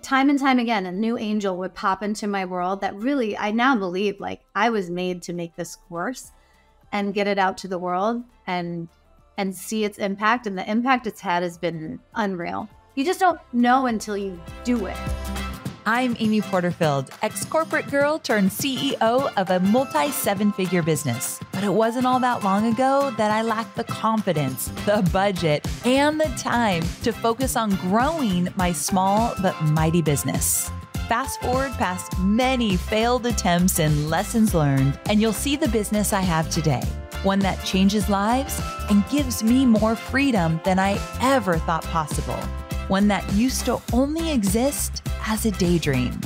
time and time again, a new angel would pop into my world that really, I now believe like I was made to make this course and get it out to the world and see its impact. And the impact it's had has been unreal. You just don't know until you do it. I'm Amy Porterfield, ex-corporate girl turned CEO of a multi-seven-figure business. But it wasn't all that long ago that I lacked the confidence, the budget, and the time to focus on growing my small but mighty business. Fast forward past many failed attempts and lessons learned, and you'll see the business I have today. One that changes lives and gives me more freedom than I ever thought possible. One that used to only exist as a daydream.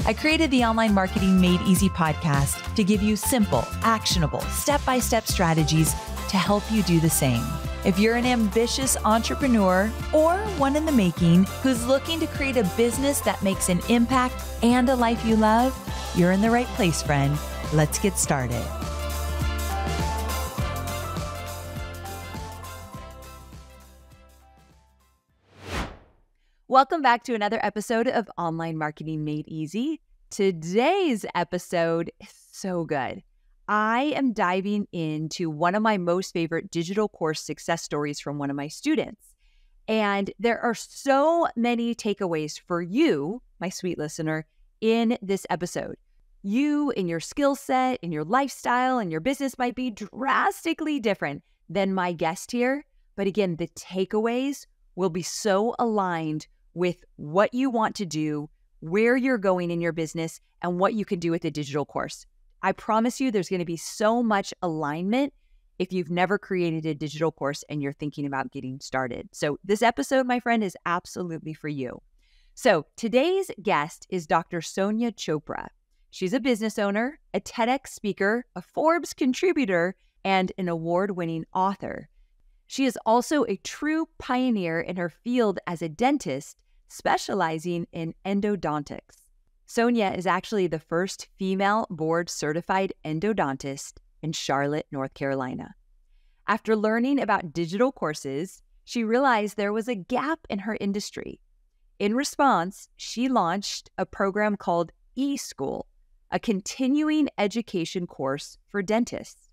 I created the Online Marketing Made Easy podcast to give you simple, actionable, step-by-step strategies to help you do the same. If you're an ambitious entrepreneur or one in the making who's looking to create a business that makes an impact and a life you love, you're in the right place, friend. Let's get started. Welcome back to another episode of Online Marketing Made Easy. Today's episode is so good. I am diving into one of my most favorite digital course success stories from one of my students. And there are so many takeaways for you, my sweet listener, in this episode. You, in your skill set, in your lifestyle, and your business might be drastically different than my guest here. But again, the takeaways will be so aligned with what you want to do, where you're going in your business, and what you can do with a digital course. I promise you there's going to be so much alignment if you've never created a digital course and you're thinking about getting started. So this episode, my friend, is absolutely for you. So today's guest is Dr. Sonia Chopra. She's a business owner, a TEDx speaker, a Forbes contributor, and an award-winning author. She is also a true pioneer in her field as a dentist, specializing in endodontics. Sonia is actually the first female board-certified endodontist in Charlotte, North Carolina. After learning about digital courses, she realized there was a gap in her industry. In response, she launched a program called eSchool, a continuing education course for dentists.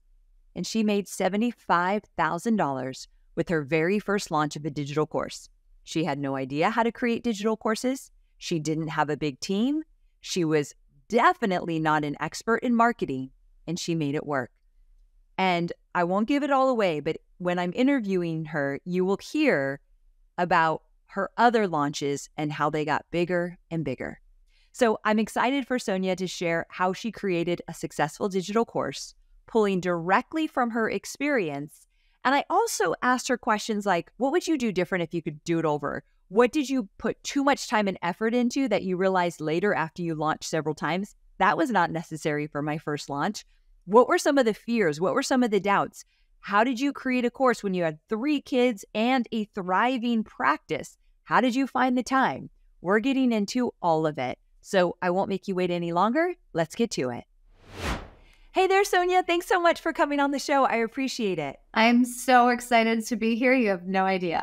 And she made $75,000 with her very first launch of a digital course. She had no idea how to create digital courses. She didn't have a big team. She was definitely not an expert in marketing, and she made it work. And I won't give it all away, but when I'm interviewing her, you will hear about her other launches and how they got bigger and bigger. So I'm excited for Sonia to share how she created a successful digital course, pulling directly from her experience. And I also asked her questions like, what would you do different if you could do it over? What did you put too much time and effort into that you realized later after you launched several times? That was not necessary for my first launch. What were some of the fears? What were some of the doubts? How did you create a course when you had 3 kids and a thriving practice? How did you find the time? We're getting into all of it. So I won't make you wait any longer. Let's get to it. Hey there, Sonia. Thanks so much for coming on the show. I appreciate it. I'm so excited to be here. You have no idea.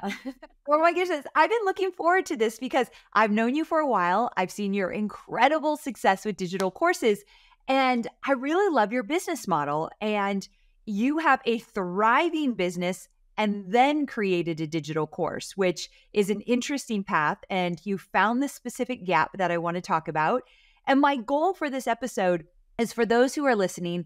Oh my goodness. I've been looking forward to this because I've known you for a while. I've seen your incredible success with digital courses, and I really love your business model. And you have a thriving business and then created a digital course, which is an interesting path. And you found this specific gap that I want to talk about. And my goal for this episode is for those who are listening,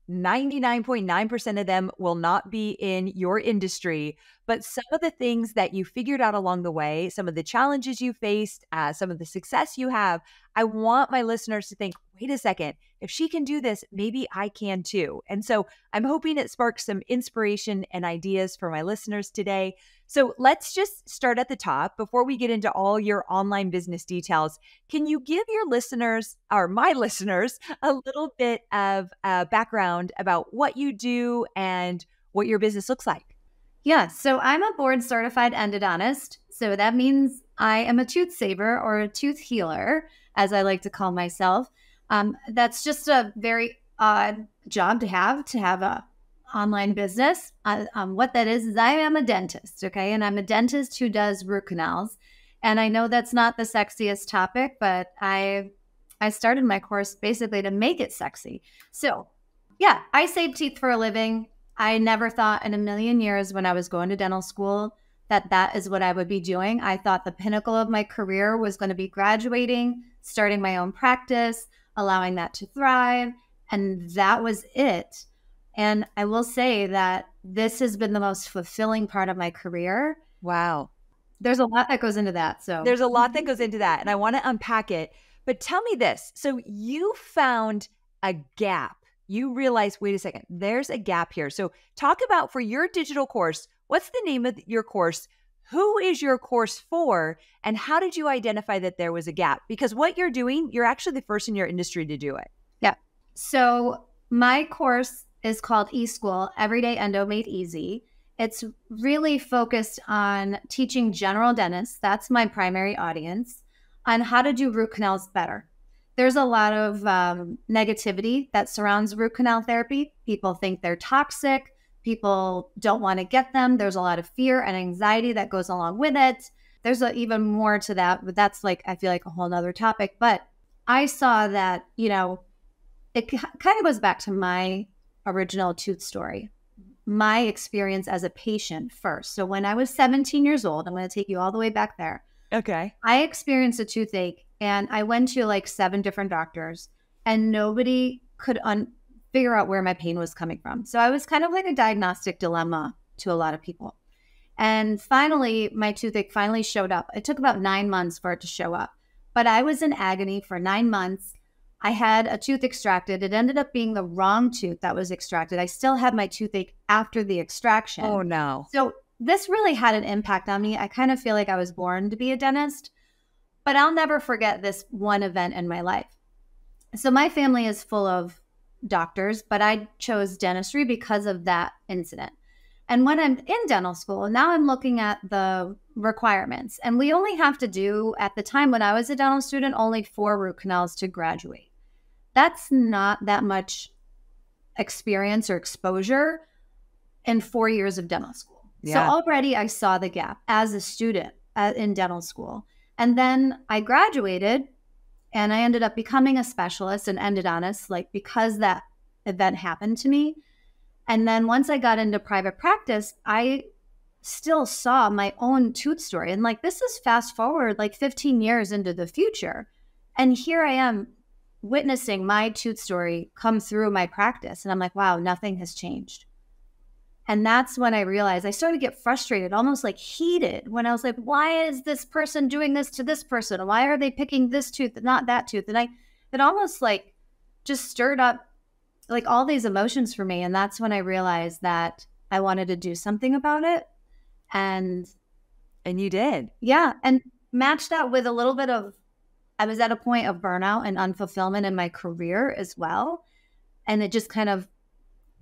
99.9% of them will not be in your industry, but some of the things that you figured out along the way, some of the challenges you faced, some of the success you have, I want my listeners to think, wait a second, if she can do this, maybe I can too. And so I'm hoping it sparks some inspiration and ideas for my listeners today. So let's just start at the top. Before we get into all your online business details, can you give your listeners, or my listeners, a little bit of background about what you do and what your business looks like? Yeah, so I'm a board certified endodontist. So that means I am a tooth saver or a tooth healer, as I like to call myself. That's just a very odd job to have a online business. What that is I am a dentist, okay? And I'm a dentist who does root canals. And I know that's not the sexiest topic, but I started my course basically to make it sexy. So yeah, I save teeth for a living. I never thought in a million years when I was going to dental school that that is what I would be doing. I thought the pinnacle of my career was going to be graduating, starting my own practice, allowing that to thrive. And that was it. And I will say that this has been the most fulfilling part of my career. Wow. There's a lot that goes into that. So there's a lot that goes into that. And I want to unpack it. But tell me this. So you found a gap. You realized, wait a second, there's a gap here. So talk about for your digital course, what's the name of your course? Who is your course for? And how did you identify that there was a gap? Because what you're doing, you're actually the first in your industry to do it. Yeah. So my course is called eSchool, Everyday Endo Made Easy. It's really focused on teaching general dentists, that's my primary audience, on how to do root canals better. There's a lot of negativity that surrounds root canal therapy. People think they're toxic. People don't want to get them. There's a lot of fear and anxiety that goes along with it. There's even more to that, but that's like, I feel like a whole nother topic. But I saw that, it kind of goes back to my original tooth story, my experience as a patient first. So when I was 17 years old, I'm going to take you all the way back there. Okay. I experienced a toothache and I went to like 7 different doctors and nobody could figure out where my pain was coming from. So I was kind of like a diagnostic dilemma to a lot of people. And finally, my toothache finally showed up. It took about 9 months for it to show up, but I was in agony for 9 months. I had a tooth extracted. It ended up being the wrong tooth that was extracted. I still had my toothache after the extraction. Oh, no. So this really had an impact on me. I kind of feel like I was born to be a dentist, but I'll never forget this one event in my life. So my family is full of doctors, but I chose dentistry because of that incident. And when I'm in dental school, now I'm looking at the requirements. And we only have to do, at the time when I was a dental student, only 4 root canals to graduate. That's not that much experience or exposure in 4 years of dental school. Yeah. So already I saw the gap as a student in dental school. And then I graduated and I ended up becoming a specialist in endodontists, like because that event happened to me. And then once I got into private practice, I still saw my own tooth story. And like, this is fast forward like 15 years into the future. And here I am witnessing my tooth story come through my practice. And I'm like, wow, nothing has changed. And that's when I realized I started to get frustrated, almost like heated, when I was like, why is this person doing this to this person? Why are they picking this tooth and not that tooth? And it almost like just stirred up like all these emotions for me. And that's when I realized that I wanted to do something about it. And you did. Yeah. And matched that with a little bit of, I was at a point of burnout and unfulfillment in my career as well. And it just kind of,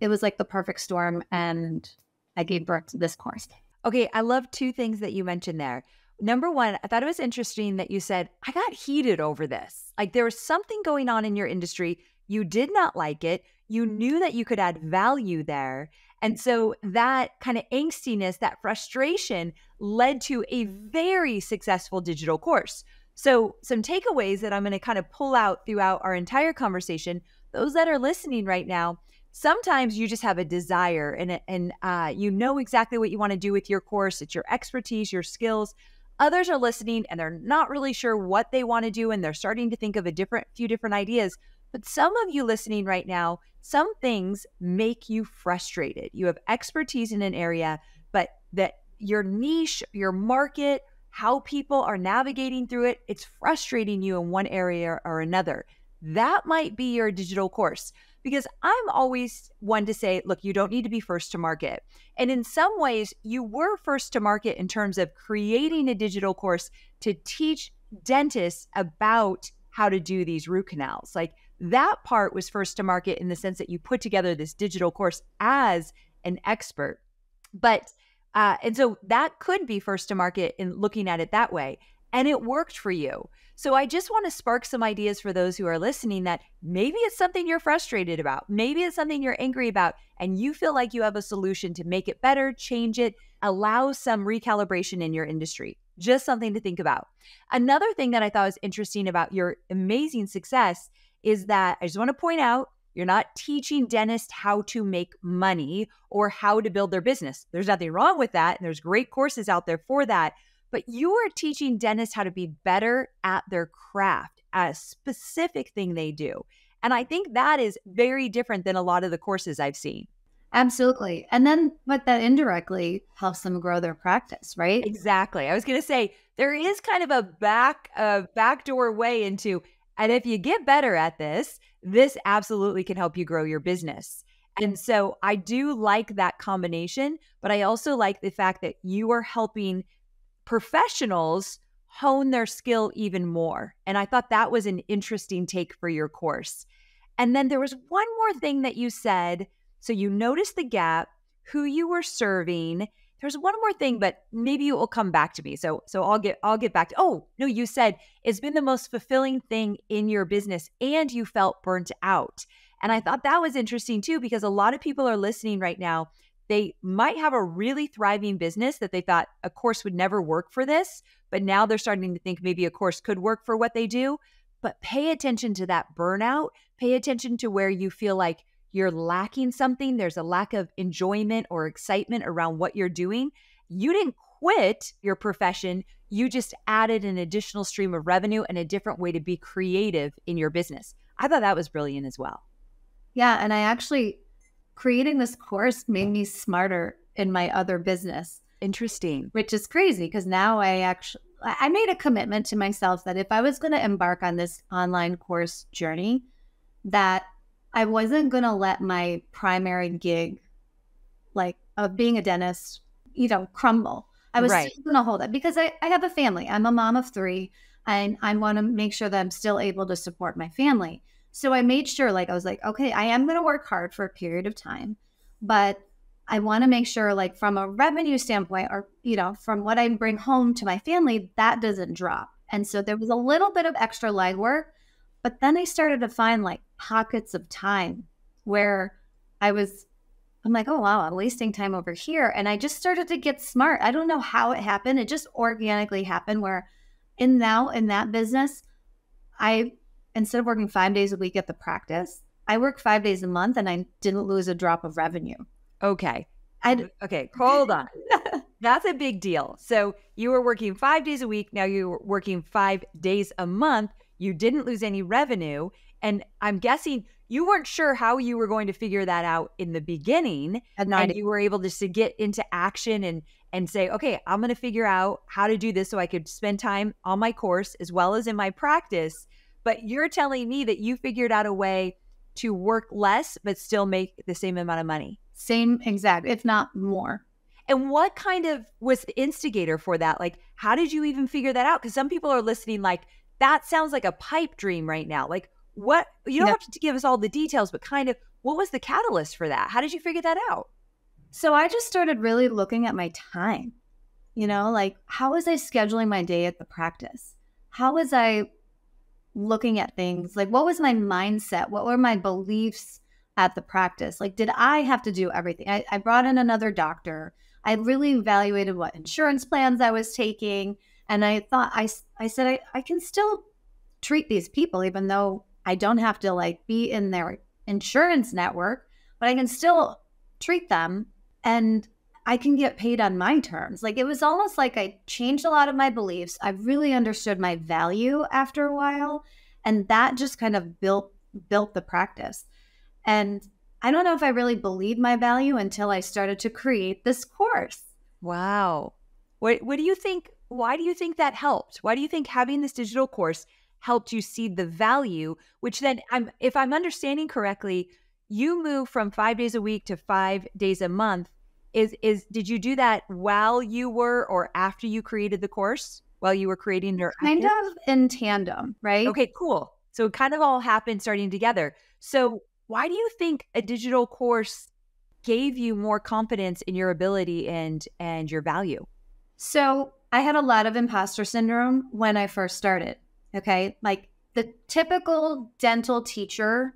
it was like the perfect storm. And I gave birth to this course. Okay. I love 2 things that you mentioned there. Number one, I thought it was interesting that you said, I got heated over this. Like there was something going on in your industry. You did not like it. You knew that you could add value there. And so that kind of angstiness, that frustration led to a very successful digital course. So some takeaways that I'm going to kind of pull out throughout our entire conversation, those that are listening right now, sometimes you just have a desire and you know exactly what you want to do with your course. It's your expertise, your skills. Others are listening and they're not really sure what they want to do and they're starting to think of few different ideas. But some of you listening right now, some things make you frustrated. You have expertise in an area, but that your niche, your market, how people are navigating through it, it's frustrating you in one area or another. That might be your digital course. Because I'm always one to say, look, you don't need to be first to market. And in some ways, you were first to market in terms of creating a digital course to teach dentists about how to do these root canals. Like that part was first to market in the sense that you put together this digital course as an expert. But, and so that could be first to market in looking at it that way. And it worked for you. So I just want to spark some ideas for those who are listening that maybe it's something you're frustrated about. Maybe it's something you're angry about and you feel like you have a solution to make it better, change it, allow some recalibration in your industry. Just something to think about. Another thing that I thought was interesting about your amazing success is that I just want to point out, you're not teaching dentists how to make money or how to build their business. There's nothing wrong with that. And there's great courses out there for that. But you are teaching dentists how to be better at their craft, at a specific thing they do. And I think that is very different than a lot of the courses I've seen. Absolutely. And then, but that indirectly helps them grow their practice, right? Exactly. I was going to say, there is kind of a backdoor way into, and if you get better at this, this absolutely can help you grow your business. And so I do like that combination, but I also like the fact that you are helping professionals hone their skill even more. And I thought that was an interesting take for your course. And then there was one more thing that you said. So you noticed the gap, who you were serving. There's one more thing, but maybe it will come back to me. So I'll get back to, oh, no, you said it's been the most fulfilling thing in your business and you felt burnt out. And I thought that was interesting too, because a lot of people are listening right now. They might have a really thriving business that they thought a course would never work for this, but now they're starting to think maybe a course could work for what they do. But pay attention to that burnout. Pay attention to where you feel like you're lacking something. There's a lack of enjoyment or excitement around what you're doing. You didn't quit your profession. You just added an additional stream of revenue and a different way to be creative in your business. I thought that was brilliant as well. Yeah. And I actually, creating this course made me smarter in my other business. Interesting. Which is crazy because now I made a commitment to myself that if I was going to embark on this online course journey, that I wasn't going to let my primary gig, like of being a dentist, crumble. I was still going to hold it because I have a family. I'm a mom of 3 and I want to make sure that I'm still able to support my family. So I made sure, I was like, okay, I am going to work hard for a period of time, but I want to make sure from a revenue standpoint or, from what I bring home to my family, that doesn't drop. And so there was a little bit of extra legwork, but then I started to find pockets of time where I'm like, oh, wow, I'm wasting time over here. And I just started to get smart. I don't know how it happened. It just organically happened where in that business, instead of working 5 days a week at the practice, I work 5 days a month and I didn't lose a drop of revenue. Okay. Okay, hold on. That's a big deal. So you were working 5 days a week. Now you're working 5 days a month. You didn't lose any revenue. And I'm guessing you weren't sure how you were going to figure that out in the beginning. And you were able just to get into action and say, okay, I'm going to figure out how to do this so I could spend time on my course as well as in my practice. But you're telling me that you figured out a way to work less, but still make the same amount of money. Same exact, if not more. And what kind of was the instigator for that? How did you even figure that out? Because some people are listening that sounds like a pipe dream right now. What, you don't have to give us all the details, but kind of what was the catalyst for that? How did you figure that out? So I just started really looking at my time, how was I scheduling my day at the practice? How was I looking at things? What was my mindset? What were my beliefs at the practice? Did I have to do everything? I brought in another doctor. I really evaluated what insurance plans I was taking. And I thought, I said, I can still treat these people, even though I don't have to be in their insurance network, but I can still treat them and I can get paid on my terms. It was almost like I changed a lot of my beliefs. I really understood my value after a while. And that just kind of built the practice. And I don't know if I really believed my value until I started to create this course. Wow. What do you think? Why do you think that helped? Why do you think having this digital course helped you see the value, which then if I'm understanding correctly, you moved from 5 days a week to 5 days a month. Did you do that while you were or after you created the course? While you were creating your kind of in tandem, right? Okay, cool. So it kind of all happened starting together. So why do you think a digital course gave you more confidence in your ability and your value? So I had a lot of imposter syndrome when I first started. Okay. The typical dental teacher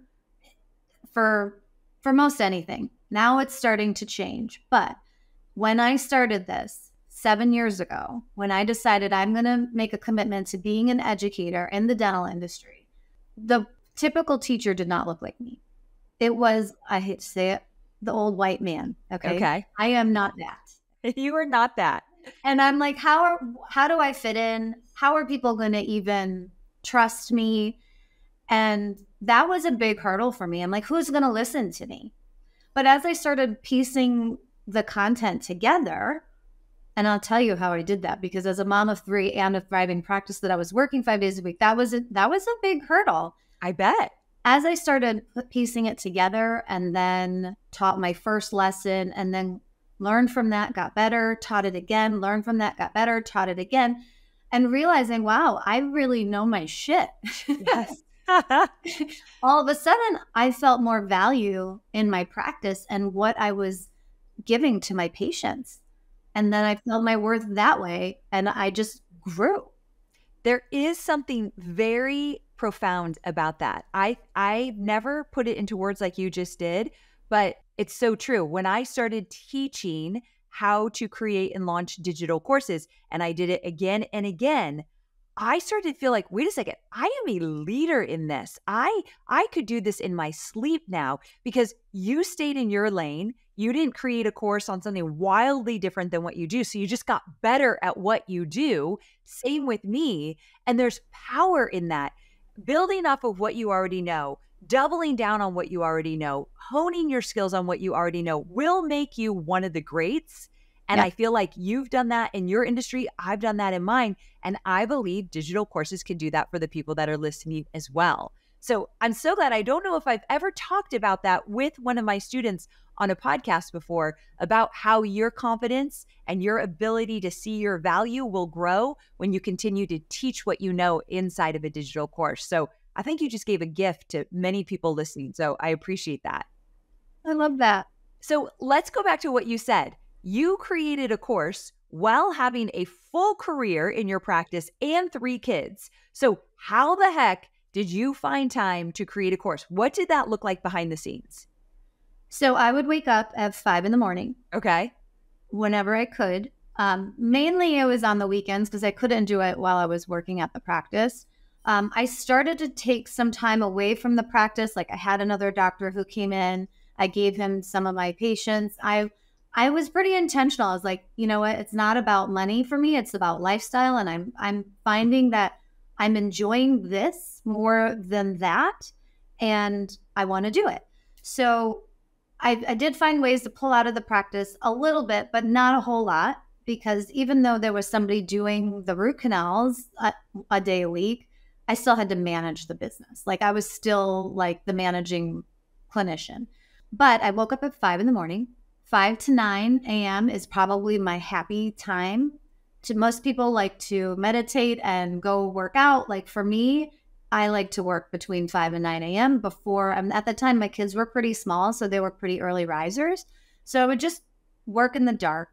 for most anything. Now it's starting to change. But when I started this 7 years ago, when I decided I'm going to make a commitment to being an educator in the dental industry, the typical teacher did not look like me. It was, I hate to say it, the old white man. Okay. I am not that. You are not that. And I'm like, how do I fit in? How are people going to even trust me? And that was a big hurdle for me. I'm like, who's going to listen to me? But as I started piecing the content together, and I'll tell you how I did that, because as a mom of 3 and a thriving practice that I was working 5 days a week, that was a big hurdle. I bet. As I started piecing it together and then taught my first lesson and then learned from that, got better, taught it again, learned from that, got better, taught it again, and realizing, wow, I really know my shit. Yes. All of a sudden, I felt more value in my practice and what I was giving to my patients. And then I felt my worth that way, and I just grew. There is something very profound about that. I never put it into words like you just did, but it's so true. When I started teaching how to create and launch digital courses, and I did it again and again, I started to feel like, wait a second, I am a leader in this. I could do this in my sleep now, because you stayed in your lane. You didn't create a course on something wildly different than what you do. So you just got better at what you do. Same with me. And there's power in that. Building off of what you already know, doubling down on what you already know, honing your skills on what you already know will make you one of the greats. And I feel like you've done that in your industry. I've done that in mine. And I believe digital courses can do that for the people that are listening as well. So I'm so glad. I don't know if I've ever talked about that with one of my students on a podcast before, about how your confidence and your ability to see your value will grow when you continue to teach what you know inside of a digital course. So I think you just gave a gift to many people listening. So I appreciate that. I love that. So let's go back to what you said. You created a course while having a full career in your practice and 3 kids. So how the heck did you find time to create a course? What did that look like behind the scenes? So I would wake up at 5 a.m. Okay. Whenever I could. Mainly it was on the weekends because I couldn't do it while I was working at the practice. I started to take some time away from the practice. Like I had another doctor who came in. I gave him some of my patients. I was pretty intentional. I was like, you know what? It's not about money for me. It's about lifestyle. And I'm finding that I'm enjoying this more than that. And I want to do it. So I did find ways to pull out of the practice a little bit, but not a whole lot, because even though there was somebody doing the root canals a day a week, I still had to manage the business. Like I was still like the managing clinician. But I woke up at 5 a.m. 5 to 9 a.m. is probably my happy time. Most people like to meditate and go work out. Like for me, I like to work between 5 and 9 a.m. before, at the time, my kids were pretty small, so they were pretty early risers. So I would just work in the dark.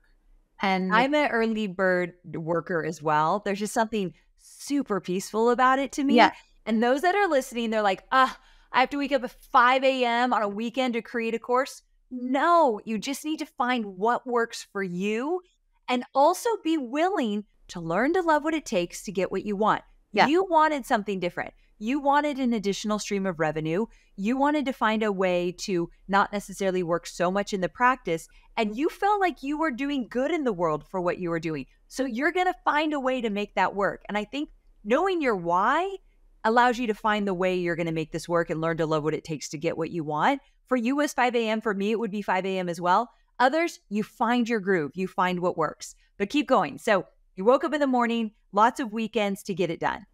And I'm an early bird worker as well. There's just something super peaceful about it to me. Yeah. And those that are listening, they're like, I have to wake up at 5 a.m. on a weekend to create a course. No, you just need to find what works for you and also be willing to learn to love what it takes to get what you want. Yeah. You wanted something different. You wanted an additional stream of revenue. You wanted to find a way to not necessarily work so much in the practice, and you felt like you were doing good in the world for what you were doing. So you're going to find a way to make that work. And I think knowing your why allows you to find the way you're going to make this work and learn to love what it takes to get what you want. For you, it's 5 a.m. For me, it would be 5 a.m. as well. Others, you find your groove. You find what works. But keep going. So you woke up in the morning, lots of weekends to get it done.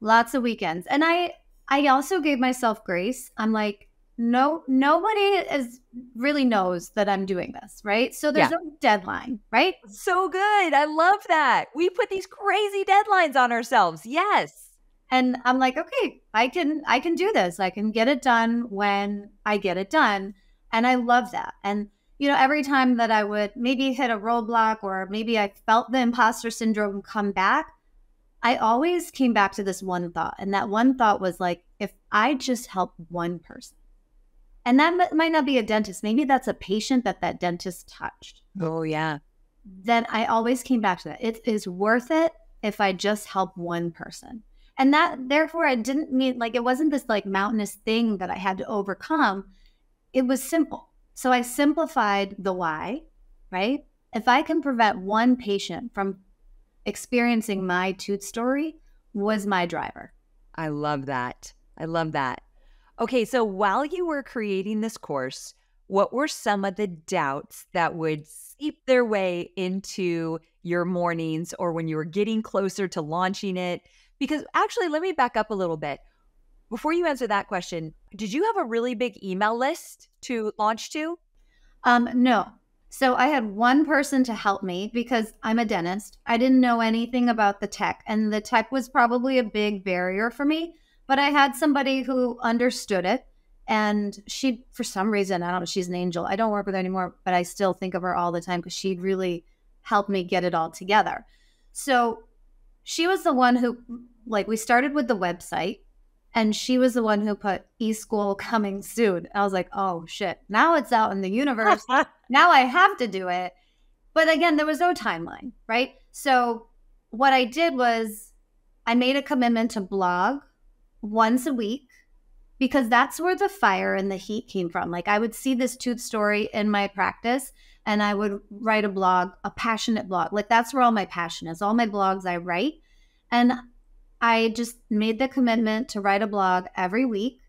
Lots of weekends. And I also gave myself grace. I'm like, no, nobody really knows that I'm doing this, right? So there's no deadline, right? So good. I love that. We put these crazy deadlines on ourselves. Yes. And I'm like, okay, I can do this. I can get it done when I get it done. And I love that. And, every time that I would maybe hit a roadblock or maybe I felt the imposter syndrome come back, I always came back to this one thought. And that one thought was like, if I just help one person, and that might not be a dentist, maybe that's a patient that dentist touched. Oh, yeah. then I always came back to that. It is worth it if I just help one person. And that, therefore, I didn't mean like, it wasn't this like mountainous thing that I had to overcome. It was simple. So I simplified the why, right? If I can prevent one patient from experiencing my tooth story, was my driver. I love that. I love that. Okay, so while you were creating this course, what were some of the doubts that would seep their way into your mornings or when you were getting closer to launching it? Because actually, let me back up a little bit. Before you answer that question, did you have a really big email list to launch to? No. So I had one person to help me because I'm a dentist. I didn't know anything about the tech, and the tech was probably a big barrier for me. But I had somebody who understood it, and she, for some reason, I don't know, she's an angel. I don't work with her anymore, but I still think of her all the time because she really helped me get it all together. So she was the one who, like, we started with the website, and she was the one who put eSchool coming soon. I was like, oh shit, now it's out in the universe. Now I have to do it. But again, there was no timeline, right? So what I did was I made a commitment to blog once a week because that's where the fire and the heat came from. Like I would see this tooth story in my practice and I would write a blog, a passionate blog. Like that's where all my passion is. All my blogs I write. And I just made the commitment to write a blog every week.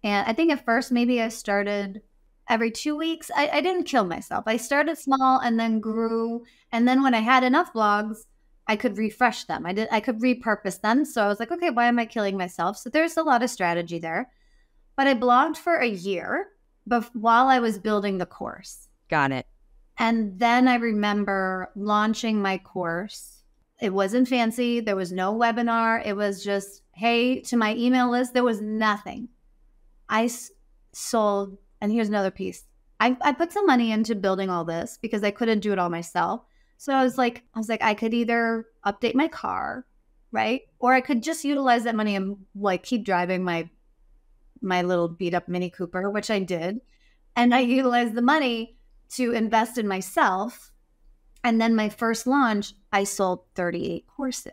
And I think at first, maybe I started every 2 weeks. I didn't kill myself. I started small and then grew. And then when I had enough blogs, I could refresh them. I could repurpose them. So I was like, okay, why am I killing myself? So there's a lot of strategy there. But I blogged for a year while I was building the course. Got it. And then I remember launching my course. It wasn't fancy. There was no webinar. It was just, hey, to my email list, there was nothing. I sold, and here's another piece. I put some money into building all this because I couldn't do it all myself. So I was like, I could either update my car, right? Or I could just utilize that money and like keep driving my little beat up Mini Cooper, which I did. And I utilized the money to invest in myself. And then my first launch, I sold 38 courses.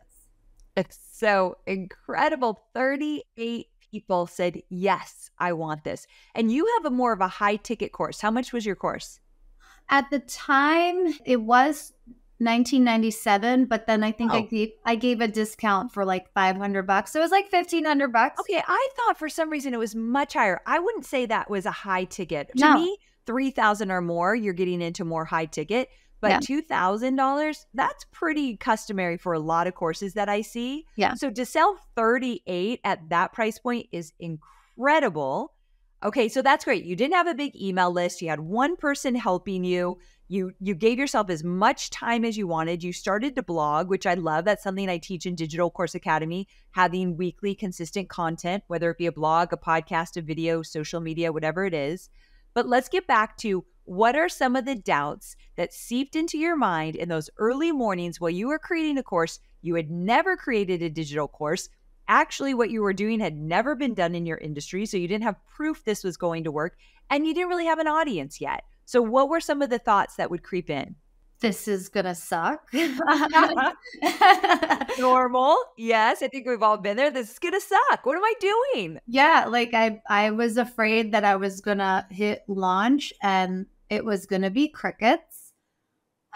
It's so incredible. 38 people said, yes, I want this. And you have more of a high ticket course. How much was your course? At the time, it was $19.97, but then I think I gave a discount for like $500. So it was like $1,500. Okay, I thought for some reason it was much higher. I wouldn't say that was a high ticket. No. To me, $3,000 or more, you're getting into more high ticket. But $2,000, that's pretty customary for a lot of courses that I see. Yeah. So to sell 38 at that price point is incredible. Okay, so that's great. You didn't have a big email list. You had one person helping you. You gave yourself as much time as you wanted. You started to blog, which I love. That's something I teach in Digital Course Academy, having weekly consistent content, whether it be a blog, a podcast, a video, social media, whatever it is. But let's get back to what are some of the doubts that seeped into your mind in those early mornings while you were creating a course? You had never created a digital course. Actually, what you were doing had never been done in your industry, so you didn't have proof this was going to work, and you didn't really have an audience yet. So what were some of the thoughts that would creep in? This is going to suck. Normal. Yes, I think we've all been there. This is going to suck. What am I doing? Yeah, like I was afraid that I was going to hit launch and it was going to be crickets.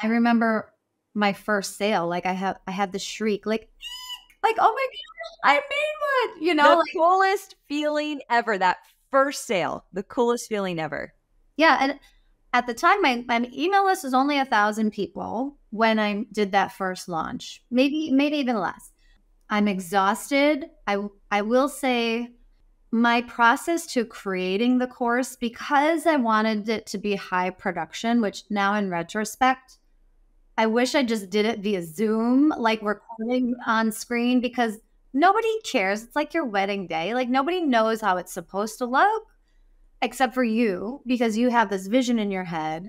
I remember my first sale, like I had the shriek, like oh my gosh, I made one, the coolest feeling ever, that first sale, the coolest feeling ever. Yeah. And at the time, my email list was only 1,000 people when I did that first launch, maybe even less. I'm exhausted. I will say my process to creating the course, because I wanted it to be high production, which now in retrospect, I wish I just did it via Zoom, like recording on screen, because nobody cares. It's like your wedding day. Like nobody knows how it's supposed to look except for you, because you have this vision in your head.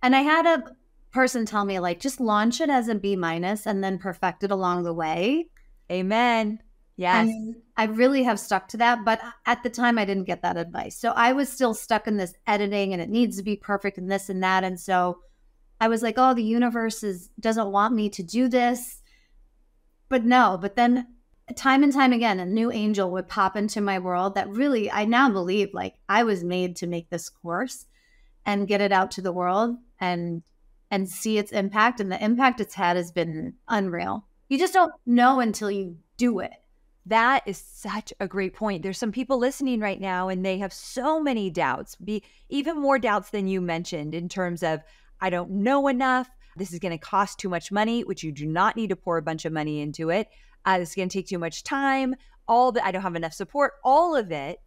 And I had a person tell me, like, just launch it as a B- and then perfect it along the way. Amen. Yes. And I really have stuck to that. But at the time, I didn't get that advice. So I was still stuck in this editing and it needs to be perfect and this and that. And so I was like, oh, the universe doesn't want me to do this. But no, but then time and time again, a new angel would pop into my world that really, I now believe like I was made to make this course and get it out to the world and see its impact. And the impact it's had has been unreal. You just don't know until you do it. That is such a great point. There's some people listening right now and they have so many doubts, even more doubts than you mentioned in terms of, I don't know enough. This is going to cost too much money, which you do not need to pour a bunch of money into it. This is going to take too much time. I don't have enough support, all of it.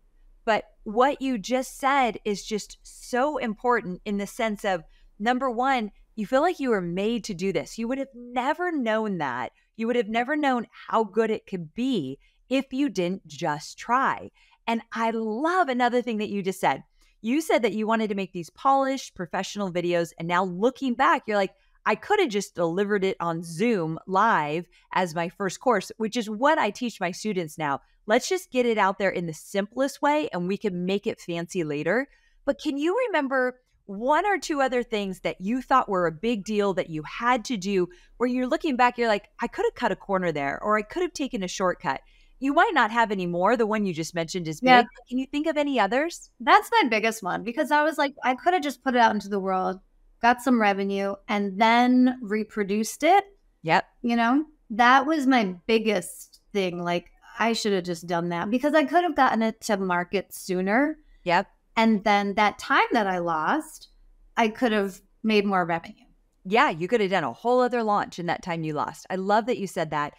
But what you just said is just so important in the sense of, number one, you feel like you were made to do this. You would have never known that. You would have never known how good it could be if you didn't just try. And I love another thing that you just said. You said that you wanted to make these polished professional videos. And now looking back, you're like, I could have just delivered it on Zoom live as my first course, which is what I teach my students now. Let's just get it out there in the simplest way and we can make it fancy later. But can you remember one or two other things that you thought were a big deal that you had to do where you're looking back, you're like, I could have cut a corner there, or I could have taken a shortcut? You might not have any more. The one you just mentioned is big. Yeah. Can you think of any others? That's my biggest one, because I was like, I could have just put it out into the world, got some revenue, and then reproduced it. Yep. You know, that was my biggest thing. Like, I should have just done that because I could have gotten it to market sooner. Yep. And then that time that I lost, I could have made more revenue. Yeah, you could have done a whole other launch in that time you lost. I love that you said that.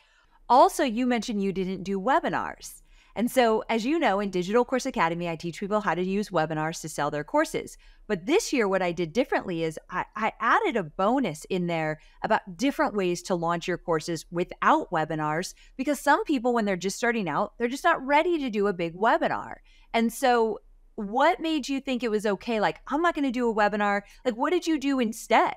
Also, you mentioned you didn't do webinars. And so, as you know, in Digital Course Academy, I teach people how to use webinars to sell their courses. But this year, what I did differently is I added a bonus in there about different ways to launch your courses without webinars, because some people, when they're just starting out, they're just not ready to do a big webinar. And so what made you think it was okay? Like, I'm not going to do a webinar. Like, what did you do instead?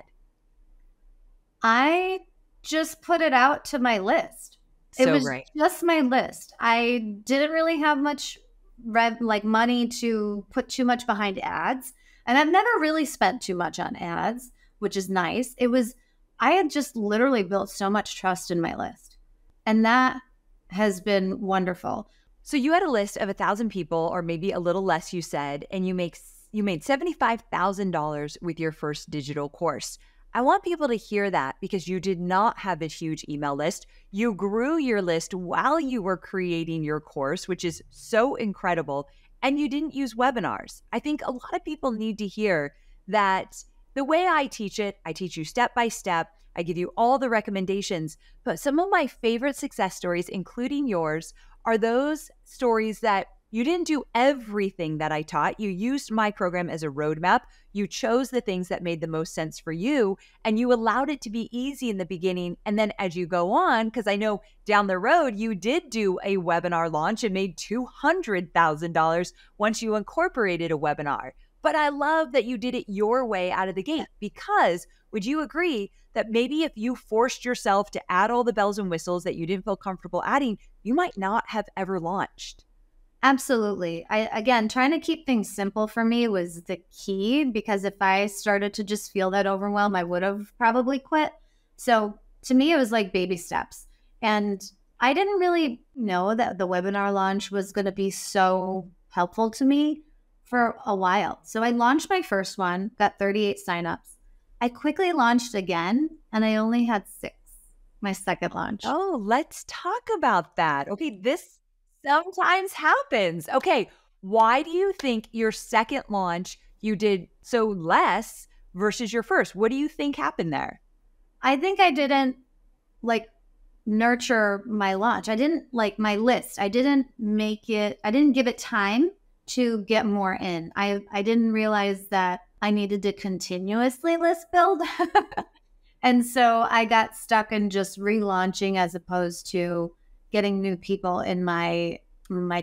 I just put it out to my list. It was just my list. I didn't really have much money to put too much behind ads. And I've never really spent too much on ads, which is nice. I had just literally built so much trust in my list. And that has been wonderful. So you had a list of 1,000 people, or maybe a little less, you said, and you made $75,000 with your first digital course. I want people to hear that because you did not have a huge email list. You grew your list while you were creating your course, which is so incredible. And you didn't use webinars. I think a lot of people need to hear that the way I teach it, I teach you step by step. I give you all the recommendations. But some of my favorite success stories, including yours, are those stories that you didn't do everything that I taught. You used my program as a roadmap. You chose the things that made the most sense for you, and you allowed it to be easy in the beginning. And then as you go on, because I know down the road, you did do a webinar launch and made $200,000 once you incorporated a webinar. But I love that you did it your way out of the gate, because would you agree that maybe if you forced yourself to add all the bells and whistles that you didn't feel comfortable adding, you might not have ever launched? Absolutely. Again, trying to keep things simple for me was the key, because if I started to just feel that overwhelm, I would have probably quit. So to me, it was like baby steps. And I didn't really know that the webinar launch was going to be so helpful to me for a while. So I launched my first one, got 38 signups. I quickly launched again, and I only had 6, my second launch. Oh, let's talk about that. Okay, this sometimes happens. Okay, why do you think your second launch you did so less versus your first? What do you think happened there? I think I didn't nurture my launch. I didn't my list. I didn't give it time to get more in. I didn't realize that I needed to continuously list build. And so I got stuck in just relaunching as opposed to getting new people in my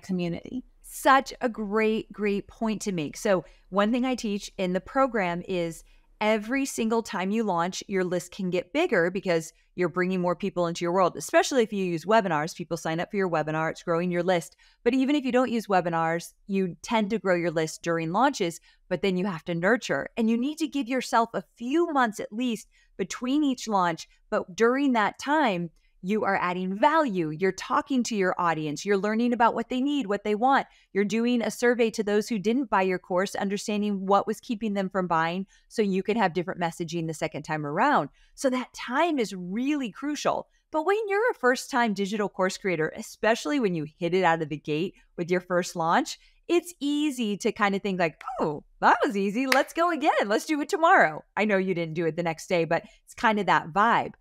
community. Such a great point to make. So one thing I teach in the program is every single time you launch, your list can get bigger because you're bringing more people into your world, especially if you use webinars. People sign up for your webinar, it's growing your list. But even if you don't use webinars, you tend to grow your list during launches, but then you have to nurture. And you need to give yourself a few months at least between each launch. But during that time, you are adding value. You're talking to your audience. You're learning about what they need, what they want. You're doing a survey to those who didn't buy your course, understanding what was keeping them from buying so you could have different messaging the second time around. So that time is really crucial. But when you're a first-time digital course creator, especially when you hit it out of the gate with your first launch, it's easy to kind of think like, oh, that was easy. Let's go again. Let's do it tomorrow. I know you didn't do it the next day, but it's kind of that vibe.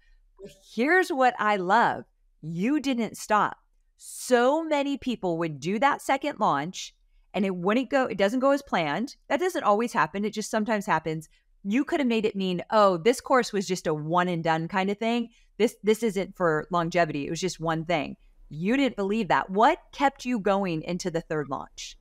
Here's what I love. You didn't stop. So many people would do that second launch and it doesn't go as planned. That doesn't always happen. It just sometimes happens. You could have made it mean, oh, this course was just a one and done kind of thing. This isn't for longevity. It was just one thing. You didn't believe that. What kept you going into the third launch?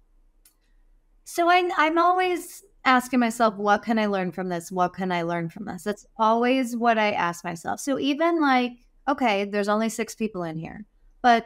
So I'm always asking myself, what can I learn from this? What can I learn from this? That's always what I ask myself. So even like, okay, there's only 6 people in here, but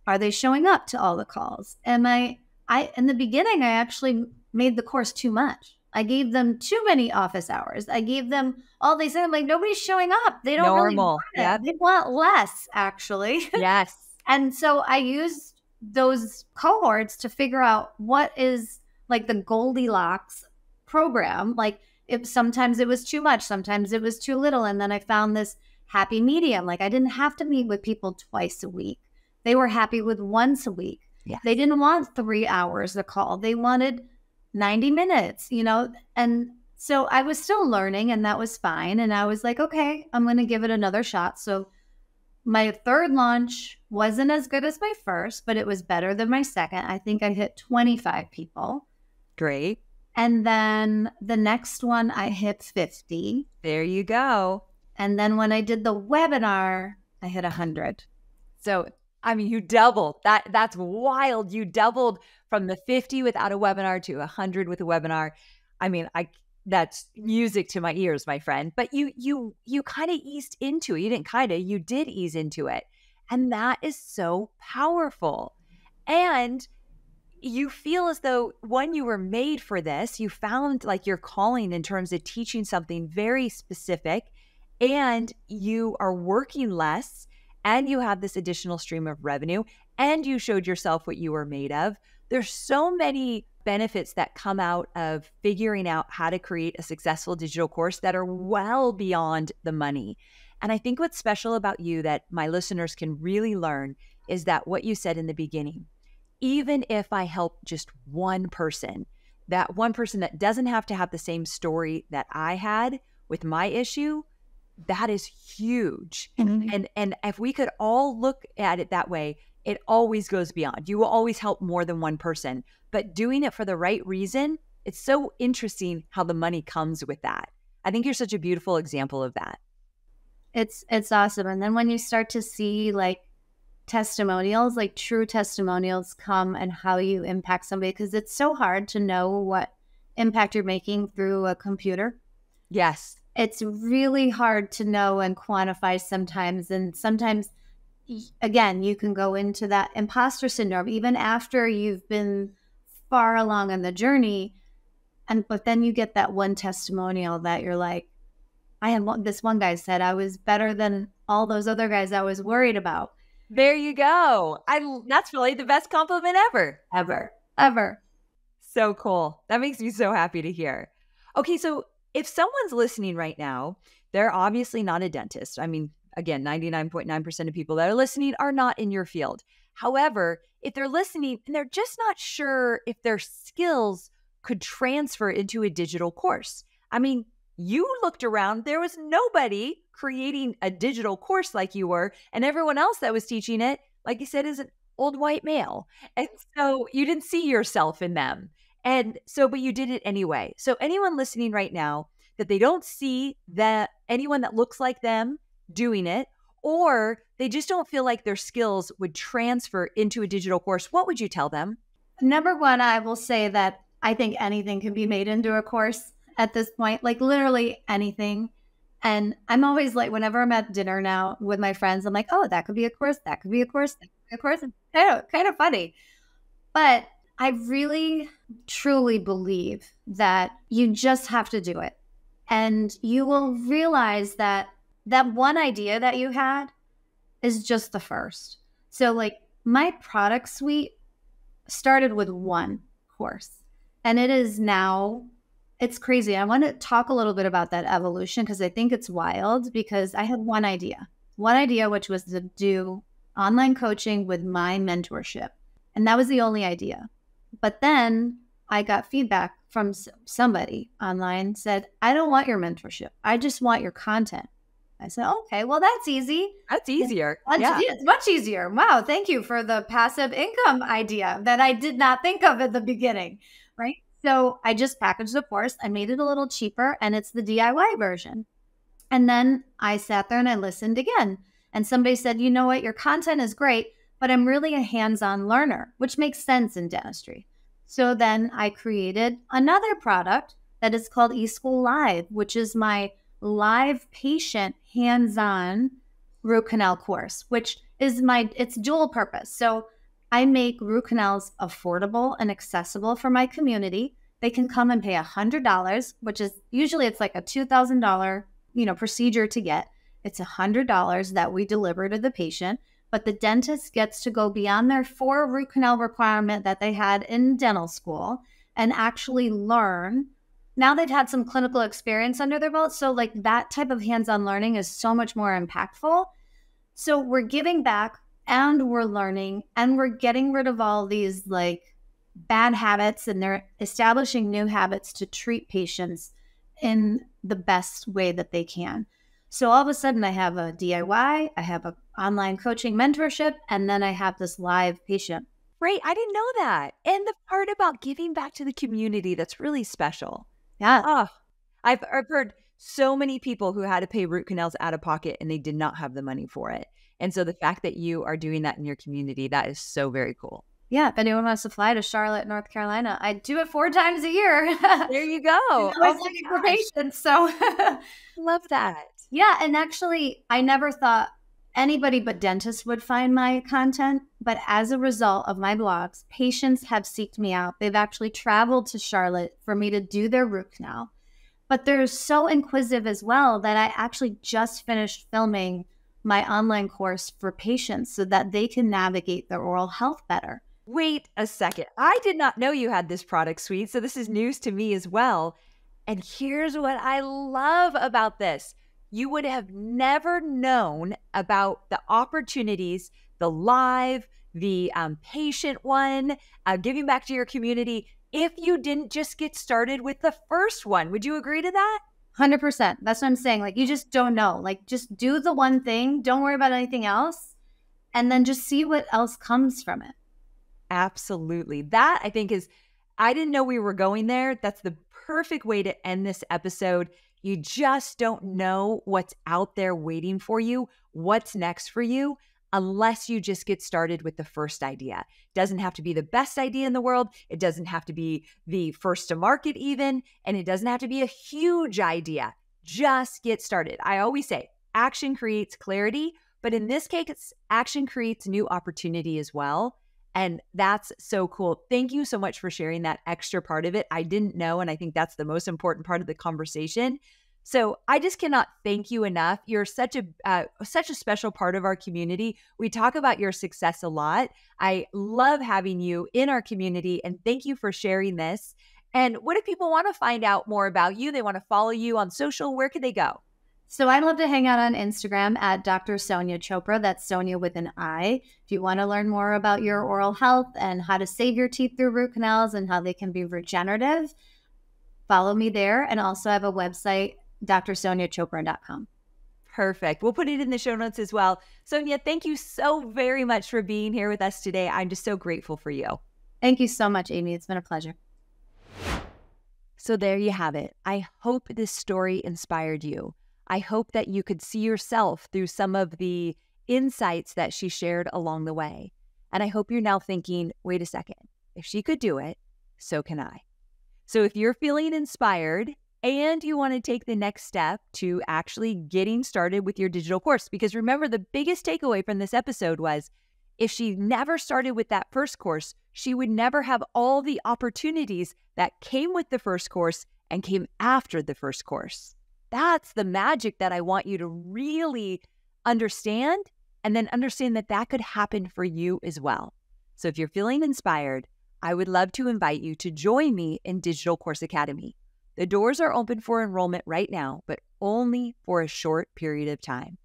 are they showing up to all the calls? In the beginning, I actually made the course too much. I gave them too many office hours. I gave them all these things. I'm like, nobody's showing up. They don't really want it. Yep. They want less, actually. Yes. And so I used those cohorts to figure out what is like the Goldilocks program. Like if sometimes it was too much, sometimes it was too little. And then I found this happy medium. Like I didn't have to meet with people twice a week. They were happy with once a week. Yes. They didn't want 3 hours a call. They wanted 90 minutes, and so I was still learning and that was fine. And I was like, okay, I'm going to give it another shot. So my third launch wasn't as good as my first, but it was better than my second. I think I hit 25 people. Great. And then the next one, I hit 50. There you go. And then when I did the webinar, I hit 100. So, I mean, you doubled. That's wild. You doubled from the 50 without a webinar to 100 with a webinar. I mean, that's music to my ears, my friend. But you kind of eased into it. You did ease into it. And that is so powerful. And you feel as though, one, you were made for this. You found like your calling in terms of teaching something very specific, and you are working less, and you have this additional stream of revenue, and you showed yourself what you were made of. There's so many benefits that come out of figuring out how to create a successful digital course that are well beyond the money. And I think what's special about you that my listeners can really learn is that what you said in the beginning, even if I help just one person, that one person that doesn't have to have the same story that I had with my issue, that is huge. Mm-hmm. And if we could all look at it that way, it always goes beyond. You will always help more than one person, but doing it for the right reason, it's so interesting how the money comes with that. I think you're such a beautiful example of that. It's awesome. And then when you start to see like testimonials, like true testimonials come and how you impact somebody, because it's so hard to know what impact you're making through a computer. Yes. It's really hard to know and quantify sometimes. And sometimes, again, you can go into that imposter syndrome even after you've been far along on the journey. But then you get that one testimonial that you're like, this one guy said I was better than all those other guys I was worried about. There you go. That's really the best compliment ever. So cool. That makes me so happy to hear. Okay, so if someone's listening right now, they're obviously not a dentist. I mean, again, 99.9% of people that are listening are not in your field. However, if they're listening and they're just not sure if their skills could transfer into a digital course. I mean, you looked around, there was nobody creating a digital course like you were, and everyone else that was teaching it, like you said, is an old white male. And so you didn't see yourself in them. And so, but you did it anyway. So anyone listening right now that they don't see that anyone that looks like them doing it, or they just don't feel like their skills would transfer into a digital course, what would you tell them? Number one, I will say that I think anything can be made into a course. at this point, like literally anything. And I'm always like, whenever I'm at dinner now with my friends, I'm like, oh, that could be a course. That could be a course. That could be a course. It's kind of funny. But I really, truly believe that you just have to do it. And you will realize that that one idea that you had is just the first. So, like, my product suite started with one course, and it is now, it's crazy. I want to talk a little bit about that evolution because I think it's wild, because I had one idea, which was to do online coaching with my mentorship. And that was the only idea. But then I got feedback from somebody online, said, I don't want your mentorship. I just want your content. I said, okay, well, that's easy. That's easier. It's much easier. Wow. Thank you for the passive income idea that I did not think of at the beginning. Right. So I just packaged the course. I made it a little cheaper, and it's the DIY version. And then I sat there and I listened again. And somebody said, you know what? Your content is great, but I'm really a hands-on learner, which makes sense in dentistry. So then I created another product that is called eSchool Live, which is my live patient hands-on root canal course, which is it's dual purpose. So I make root canals affordable and accessible for my community. They can come and pay $100, which is usually it's like a $2,000, procedure to get. It's $100 that we deliver to the patient, but the dentist gets to go beyond their 4 root canal requirement that they had in dental school and actually learn. Now they've had some clinical experience under their belt. So like that type of hands-on learning is so much more impactful. So we're giving back and we're learning and we're getting rid of all these like bad habits, and they're establishing new habits to treat patients in the best way that they can. So all of a sudden I have a DIY, I have an online coaching mentorship, and then I have this live patient. Great. I didn't know that. And the part about giving back to the community, that's really special. Yeah. Oh, I've heard so many people who had to pay root canals out of pocket and they did not have the money for it. And so the fact that you are doing that in your community, that is so very cool. Yeah, if anyone wants to fly to Charlotte, North Carolina, I do it 4 times a year. There you go. I'm always looking for patients, so love that. Yeah, and actually, I never thought anybody but dentists would find my content, but as a result of my blogs, patients have seeked me out. They've actually traveled to Charlotte for me to do their root canal, but they're so inquisitive as well that I actually just finished filming my online course for patients so that they can navigate their oral health better. Wait a second. I did not know you had this product suite, so this is news to me as well. And here's what I love about this. You would have never known about the opportunities, the live, the patient one, giving back to your community, if you didn't just get started with the first one. Would you agree to that? 100%. That's what I'm saying. Like, you just don't know. Like, just do the one thing. Don't worry about anything else. And then just see what else comes from it. Absolutely. That I think is, I didn't know we were going there. That's the perfect way to end this episode. You just don't know what's out there waiting for you, what's next for you, unless you just get started with the first idea. It doesn't have to be the best idea in the world. It doesn't have to be the first to market even, and it doesn't have to be a huge idea. Just get started. I always say action creates clarity, but in this case, action creates new opportunity as well. And that's so cool. Thank you so much for sharing that extra part of it. I didn't know, and I think that's the most important part of the conversation. So I just cannot thank you enough. You're such a special part of our community. We talk about your success a lot. I love having you in our community, and thank you for sharing this. And what if people want to find out more about you? They want to follow you on social. Where can they go? So I'd love to hang out on Instagram at Dr. Sonia Chopra. That's Sonia with an I. If you want to learn more about your oral health and how to save your teeth through root canals and how they can be regenerative, follow me there. And also I have a website, drsoniachopra.com. Perfect. We'll put it in the show notes as well. Sonia, thank you so very much for being here with us today. I'm just so grateful for you. Thank you so much, Amy. It's been a pleasure. So there you have it. I hope this story inspired you. I hope that you could see yourself through some of the insights that she shared along the way. And I hope you're now thinking, wait a second, if she could do it, so can I. So if you're feeling inspired and you want to take the next step to actually getting started with your digital course. Because remember, the biggest takeaway from this episode was if she never started with that first course, she would never have all the opportunities that came with the first course and came after the first course. That's the magic that I want you to really understand, and then understand that that could happen for you as well. So if you're feeling inspired, I would love to invite you to join me in Digital Course Academy. The doors are open for enrollment right now, but only for a short period of time.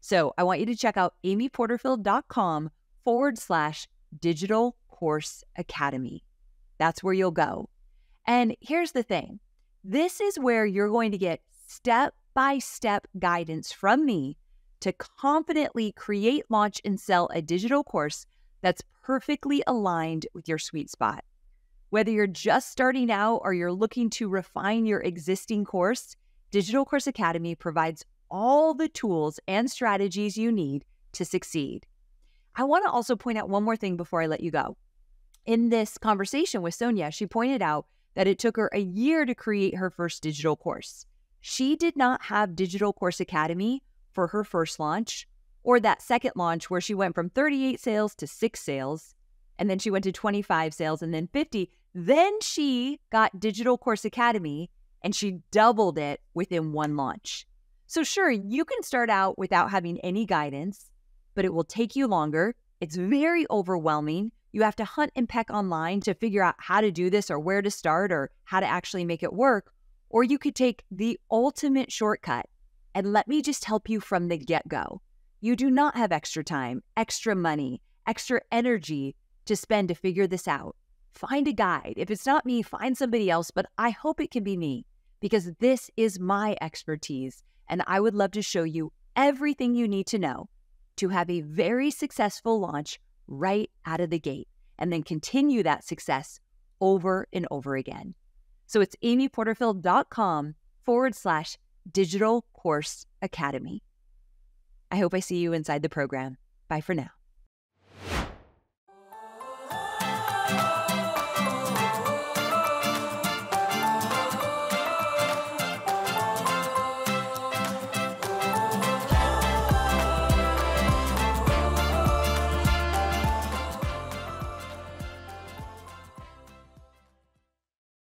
So I want you to check out amyporterfield.com/Digital Course Academy. That's where you'll go. And here's the thing. This is where you're going to get step-by-step guidance from me to confidently create, launch, and sell a digital course that's perfectly aligned with your sweet spot. Whether you're just starting out or you're looking to refine your existing course, Digital Course Academy provides all the tools and strategies you need to succeed. I want to also point out one more thing before I let you go. In this conversation with Sonia, she pointed out that it took her a year to create her first digital course. She did not have Digital Course Academy for her first launch, or that second launch where she went from 38 sales to 6 sales, and then she went to 25 sales and then 50. Then she got Digital Course Academy and she doubled it within one launch. So sure, you can start out without having any guidance, but it will take you longer. It's very overwhelming. You have to hunt and peck online to figure out how to do this or where to start or how to actually make it work. Or you could take the ultimate shortcut and let me just help you from the get-go. You do not have extra time, extra money, extra energy to spend to figure this out. Find a guide. If it's not me, find somebody else, but I hope it can be me because this is my expertise and I would love to show you everything you need to know to have a very successful launch right out of the gate and then continue that success over and over again. So it's amyporterfield.com/Digital Course Academy. I hope I see you inside the program. Bye for now.